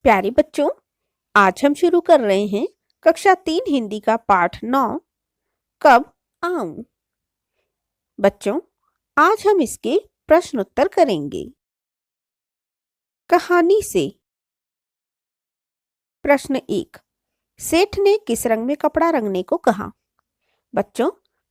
प्यारे बच्चों, आज हम शुरू कर रहे हैं कक्षा 3 हिंदी का पाठ 9 कब आऊं। बच्चों, आज हम इसके प्रश्न उत्तर करेंगे। कहानी से। प्रश्न 1। सेठ ने किस रंग में कपड़ा रंगने को कहा? बच्चों,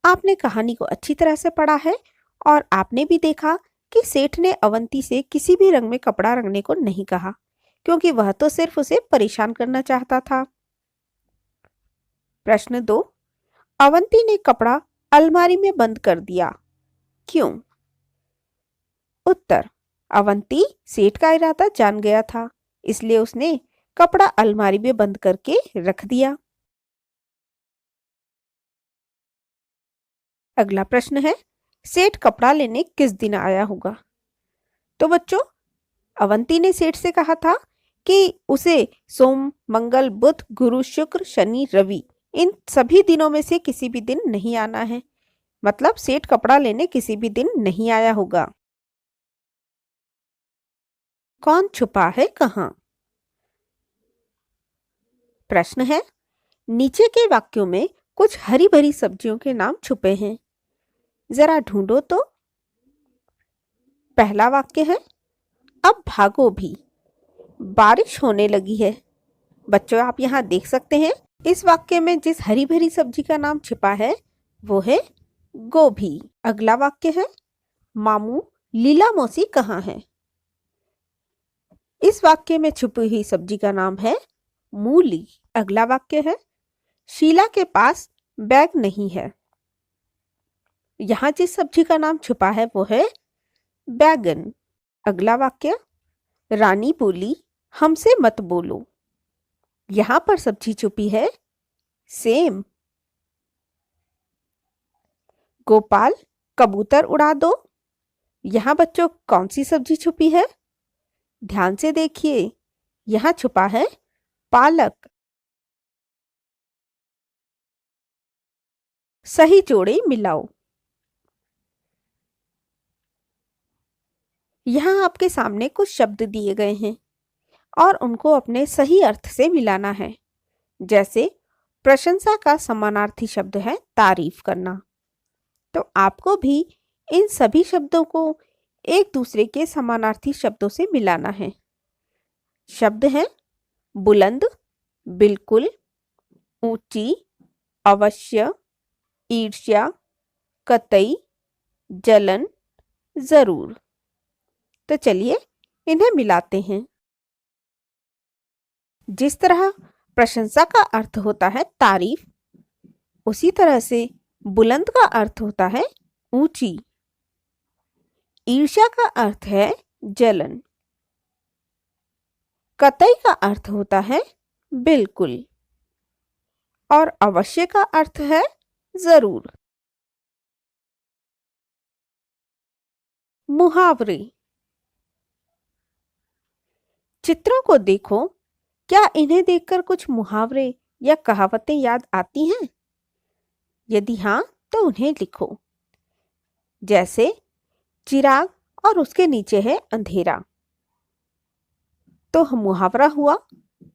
आपने कहानी को अच्छी तरह से पढ़ा है और आपने भी देखा कि सेठ ने अवंती से किसी भी रंग में कपड़ा रंगने को नहीं कहा, क्योंकि वह तो सिर्फ उसे परेशान करना चाहता था। प्रश्न 2। अवंती ने कपड़ा अलमारी में बंद कर दिया, क्यों? उत्तर। अवंती सेठ का इरादा जान गया था, इसलिए उसने कपड़ा अलमारी में बंद करके रख दिया। अगला प्रश्न है, सेठ कपड़ा लेने किस दिन आया होगा? तो बच्चों, अवंती ने सेठ से कहा था कि उसे सोम, मंगल, बुध, गुरु, शुक्र, शनि, रवि इन सभी दिनों में से किसी भी दिन नहीं आना है। मतलब सेठ कपड़ा लेने किसी भी दिन नहीं आया होगा। कौन छुपा है कहाँ? प्रश्न है, नीचे के वाक्यों में कुछ हरी भरी सब्जियों के नाम छुपे हैं, जरा ढूंढो तो। पहला वाक्य है, अब भागो भी, बारिश होने लगी है। बच्चों, आप यहाँ देख सकते हैं इस वाक्य में जिस हरी भरी सब्जी का नाम छिपा है वो है गोभी। अगला वाक्य है, मामू लीला मौसी कहाँ है? इस वाक्य में छुपी हुई सब्जी का नाम है मूली। अगला वाक्य है, शीला के पास बैग नहीं है। यहाँ जिस सब्जी का नाम छुपा है वो है बैगन। अगला वाक्य, रानी बोली हमसे मत बोलो। यहाँ पर सब्जी छुपी है सेम। गोपाल कबूतर उड़ा दो। यहाँ बच्चों कौन सी सब्जी छुपी है? ध्यान से देखिए, यहाँ छुपा है पालक। सही जोड़े मिलाओ। यहाँ आपके सामने कुछ शब्द दिए गए हैं और उनको अपने सही अर्थ से मिलाना है। जैसे प्रशंसा का समानार्थी शब्द है तारीफ करना, तो आपको भी इन सभी शब्दों को एक दूसरे के समानार्थी शब्दों से मिलाना है। शब्द हैं बुलंद, बिल्कुल, ऊंची, अवश्य, ईर्ष्या, कतई, जलन, जरूर। तो चलिए इन्हें मिलाते हैं। जिस तरह प्रशंसा का अर्थ होता है तारीफ, उसी तरह से बुलंद का अर्थ होता है ऊंची, ईर्ष्या का अर्थ है जलन, कतई का अर्थ होता है बिल्कुल और अवश्य का अर्थ है जरूर। मुहावरे। चित्रों को देखो, क्या इन्हें देखकर कुछ मुहावरे या कहावतें याद आती हैं? यदि हाँ तो उन्हें लिखो। जैसे चिराग और उसके नीचे है अंधेरा, तो मुहावरा हुआ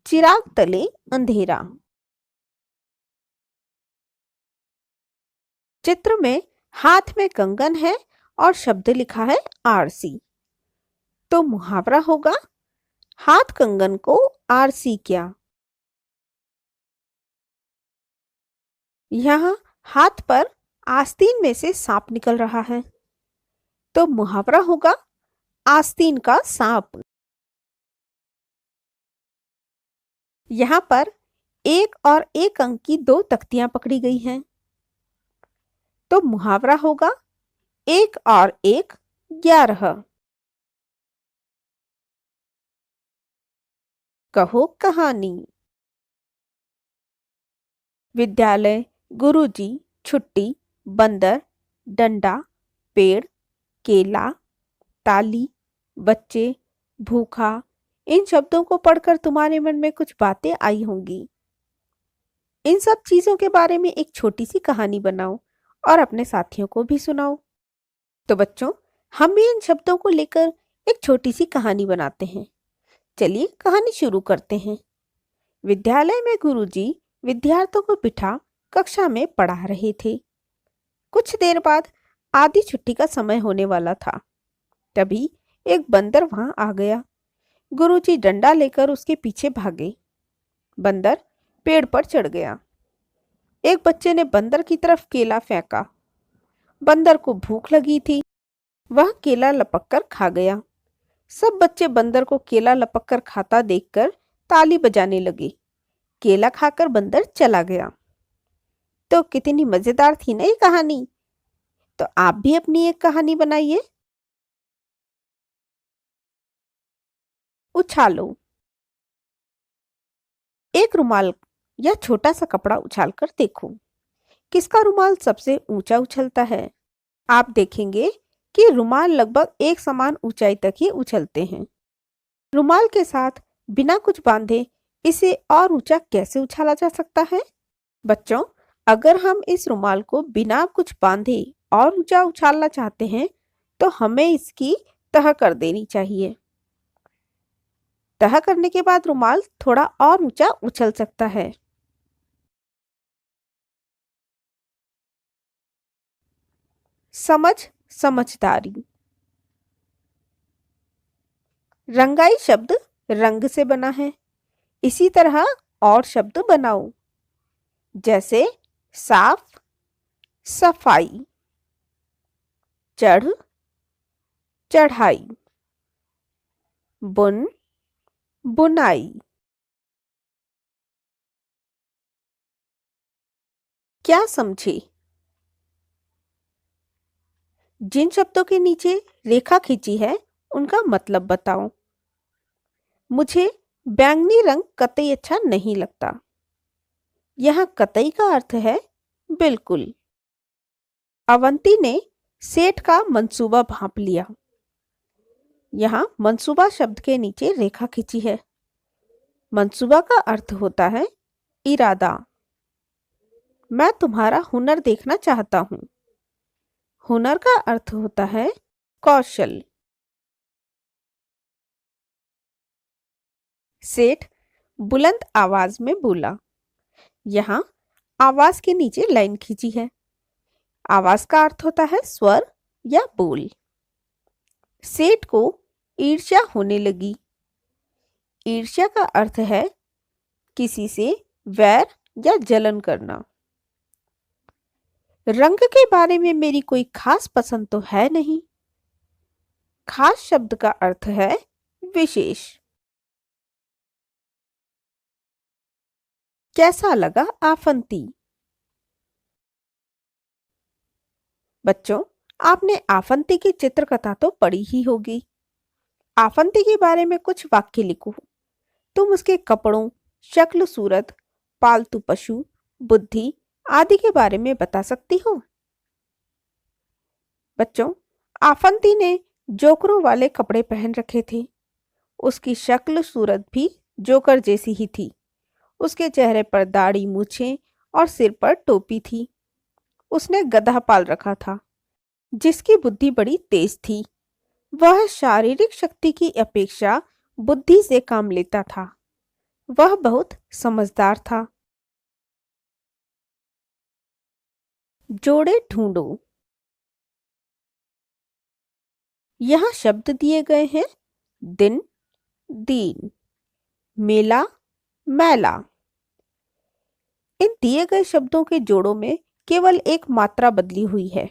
चिराग तले अंधेरा। चित्र में हाथ में कंगन है और शब्द लिखा है आरसी, तो मुहावरा होगा हाथ कंगन को आरसी क्या। यहाँ हाथ पर आस्तीन में से सांप निकल रहा है, तो मुहावरा होगा आस्तीन का सांप। यहाँ पर 1 और 1 अंक की 2 तख्तियां पकड़ी गई हैं, तो मुहावरा होगा 1 और 1 11। कहो कहानी। विद्यालय, गुरुजी, छुट्टी, बंदर, डंडा, पेड़, केला, ताली, बच्चे, भूखा, इन शब्दों को पढ़कर तुम्हारे मन में कुछ बातें आई होंगी। इन सब चीजों के बारे में एक छोटी सी कहानी बनाओ और अपने साथियों को भी सुनाओ। तो बच्चों, हम भी इन शब्दों को लेकर एक छोटी सी कहानी बनाते हैं। चलिए कहानी शुरू करते हैं। विद्यालय में गुरुजी विद्यार्थियों को बिठा कक्षा में पढ़ा रहे थे। कुछ देर बाद आधी छुट्टी का समय होने वाला था। तभी एक बंदर वहां आ गया। गुरुजी डंडा लेकर उसके पीछे भागे। बंदर पेड़ पर चढ़ गया। एक बच्चे ने बंदर की तरफ केला फेंका। बंदर को भूख लगी थी। वह केला लपक कर खा गया। सब बच्चे बंदर को केला लपक कर खाता देखकर ताली बजाने लगे। केला खाकर बंदर चला गया। तो कितनी मजेदार थी ना ये कहानी। तो आप भी अपनी एक कहानी बनाइए। उछालो। एक रुमाल या छोटा सा कपड़ा उछाल कर देखो, किसका रुमाल सबसे ऊंचा उछलता है। आप देखेंगे कि रुमाल लगभग एक समान ऊंचाई तक ही उछलते हैं। रुमाल के साथ बिना कुछ बांधे इसे और ऊंचा कैसे उछाला जा सकता है? बच्चों, अगर हम इस रुमाल को बिना कुछ बांधे और ऊंचा उछालना चाहते हैं तो हमें इसकी तह कर देनी चाहिए। तह करने के बाद रुमाल थोड़ा और ऊंचा उछल सकता है। समझ, समझदारी। रंगाई शब्द रंग से बना है। इसी तरह और शब्द बनाओ, जैसे साफ, सफाई, चढ़, चढ़ाई, बुन, बुनाई। क्या समझे? जिन शब्दों के नीचे रेखा खींची है उनका मतलब बताओ। मुझे बैंगनी रंग कतई अच्छा नहीं लगता। यहाँ कतई का अर्थ है बिल्कुल। अवंती ने सेठ का मंसूबा भांप लिया। यहाँ मंसूबा शब्द के नीचे रेखा खींची है। मंसूबा का अर्थ होता है इरादा। मैं तुम्हारा हुनर देखना चाहता हूँ। हुनर का अर्थ होता है कौशल। सेठ बुलंद आवाज में बोला। यहाँ आवाज के नीचे लाइन खींची है। आवाज का अर्थ होता है स्वर या बोल। सेठ को ईर्ष्या होने लगी। ईर्ष्या का अर्थ है किसी से वैर या जलन करना। रंग के बारे में मेरी कोई खास पसंद तो है नहीं। खास शब्द का अर्थ है विशेष। कैसा लगा आफंती? बच्चों, आपने आफंती की चित्रकथा तो पढ़ी ही होगी। आफंती के बारे में कुछ वाक्य लिखो। तुम उसके कपड़ों, शक्ल सूरत, पालतू पशु, बुद्धि आदि के बारे में बता सकती हो। बच्चों, आफंती ने जोकरों वाले कपड़े पहन रखे थे। उसकी शक्ल सूरत भी जोकर जैसी ही थी। उसके चेहरे पर दाढ़ी, मूछें और सिर पर टोपी थी। उसने गधा पाल रखा था जिसकी बुद्धि बड़ी तेज थी। वह शारीरिक शक्ति की अपेक्षा बुद्धि से काम लेता था। वह बहुत समझदार था। जोड़े ढूंढो। यहाँ शब्द दिए गए हैं दिन, दीन, मेला, मैला। इन दिए गए शब्दों के जोड़ों में केवल एक मात्रा बदली हुई है।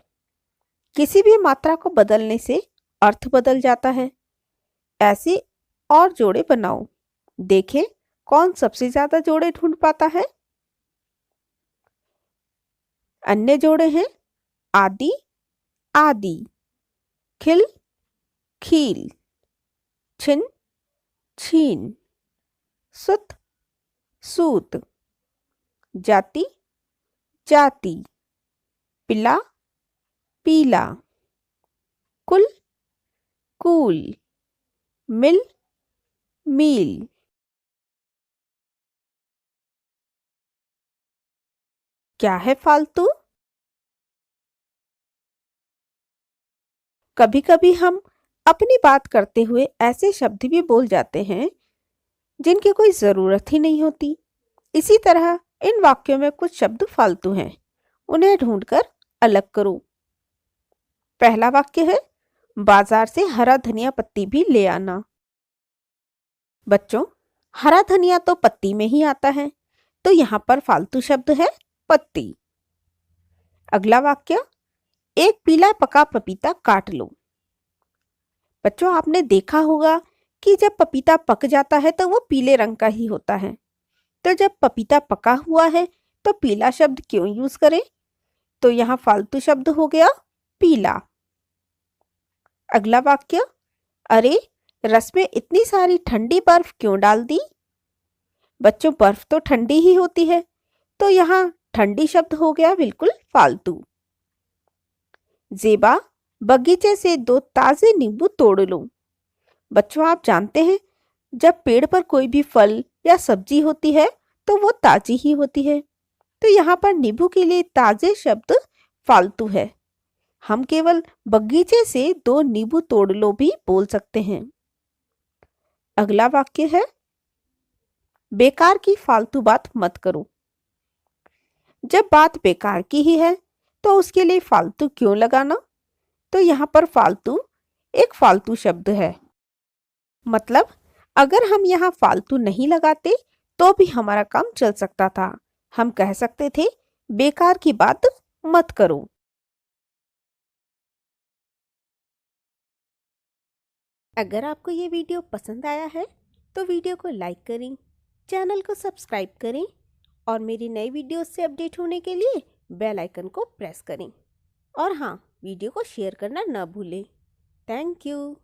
किसी भी मात्रा को बदलने से अर्थ बदल जाता है। ऐसे और जोड़े बनाओ। देखें कौन सबसे ज्यादा जोड़े ढूंढ पाता है। अन्य जोड़े हैं आदि, आदि, खिल, खील, छिन, छीन, सुत, सूत, जाति, जाति, पिला, पीला, कुल, कूल, मिल, मील। क्या है फालतू? कभी कभी हम अपनी बात करते हुए ऐसे शब्द भी बोल जाते हैं जिनकी कोई ज़रूरत ही नहीं होती। इसी तरह इन वाक्यों में कुछ शब्द फालतू हैं, उन्हें ढूंढकर अलग करो। पहला वाक्य है, बाजार से हरा धनिया पत्ती भी ले आना। बच्चों, हरा धनिया तो पत्ती में ही आता है, तो यहाँ पर फालतू शब्द है पत्ती। अगला वाक्य, एक पीला पका पपीता काट लो। बच्चों, आपने देखा होगा कि जब पपीता पक जाता है तो वो पीले रंग का ही होता है। तो जब पपीता पका हुआ है तो पीला शब्द क्यों यूज करें? तो यहाँ फालतू शब्द हो गया पीला। अगला वाक्य, अरे रस में इतनी सारी ठंडी बर्फ क्यों डाल दी? बच्चों, बर्फ तो ठंडी ही होती है, तो यहाँ ठंडी शब्द हो गया बिल्कुल फालतू। ज़ेबा, बगीचे से 2 ताजे नींबू तोड़ लो। बच्चों, आप जानते हैं जब पेड़ पर कोई भी फल या सब्जी होती है तो वो ताजी ही होती है। तो यहाँ पर नींबू के लिए ताजे शब्द फालतू है। हम केवल बगीचे से 2 नींबू तोड़ लो भी बोल सकते हैं। अगला वाक्य है, बेकार की फालतू बात मत करो। जब बात बेकार की ही है तो उसके लिए फालतू क्यों लगाना? तो यहाँ पर फालतू एक फालतू शब्द है। मतलब अगर हम यहाँ फालतू नहीं लगाते तो भी हमारा काम चल सकता था। हम कह सकते थे बेकार की बात मत करो। अगर आपको ये वीडियो पसंद आया है तो वीडियो को लाइक करें, चैनल को सब्सक्राइब करें और मेरी नई वीडियो से अपडेट होने के लिए बेल आइकन को प्रेस करें। और हाँ, वीडियो को शेयर करना न भूलें। Thank you.